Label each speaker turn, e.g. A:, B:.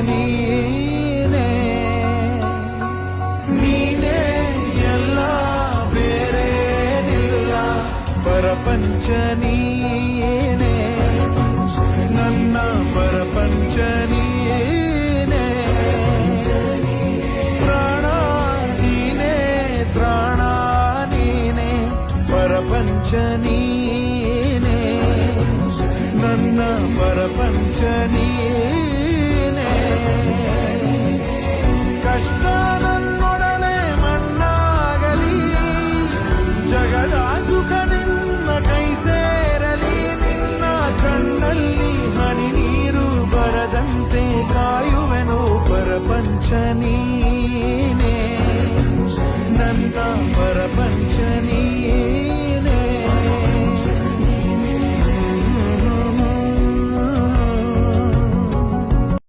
A: ನೀನೇ ನೀನೇ ಎಲ್ಲ ಬೇರೇನಿಲ್ಲ ಪರಪಂಚ ನೀನೇ ನನ್ನ ಪರಪಂಚ ನೀನೇ ಪ್ರಾಣ ನೀನೇ ಪ್ರಾಣ ನೀನೇ ಪರಪಂಚ ನೀನೇ ನನ್ನ ಪರಪಂಚ ನೀನೇ ಕಷ್ಟ ನನ್ನೊಡನೆ ಮಣ್ಣಾಗಲಿ ಜಗದ ಸುಖ ನಿನ್ನ ಕೈ ಸೇರಲಿ ನಿನ್ನ ಕಣ್ಣಲ್ಲಿ ಹನಿ ನೀರು ಬರದಂತೆ ಕಾಯುವೆನು ಪರಪಂಚ ನೀ